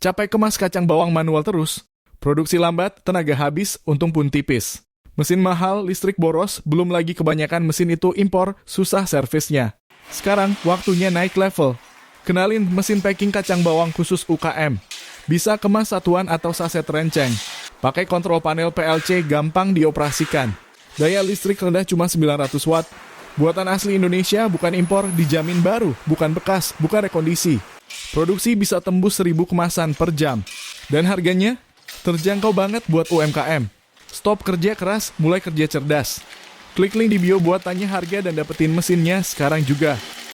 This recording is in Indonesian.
Capek kemas kacang bawang manual terus. Produksi lambat, tenaga habis, untung pun tipis. Mesin mahal, listrik boros, belum lagi kebanyakan mesin itu impor, susah servisnya. Sekarang, waktunya naik level. Kenalin mesin packing kacang bawang khusus UKM. Bisa kemas satuan atau saset renceng. Pakai kontrol panel PLC, gampang dioperasikan. Daya listrik rendah cuma 900 watt. Buatan asli Indonesia, bukan impor, dijamin baru, bukan bekas, bukan rekondisi. Produksi bisa tembus 1000 kemasan per jam. Dan harganya terjangkau banget buat UMKM. Stop kerja keras, mulai kerja cerdas. Klik link di bio buat tanya harga dan dapetin mesinnya sekarang juga.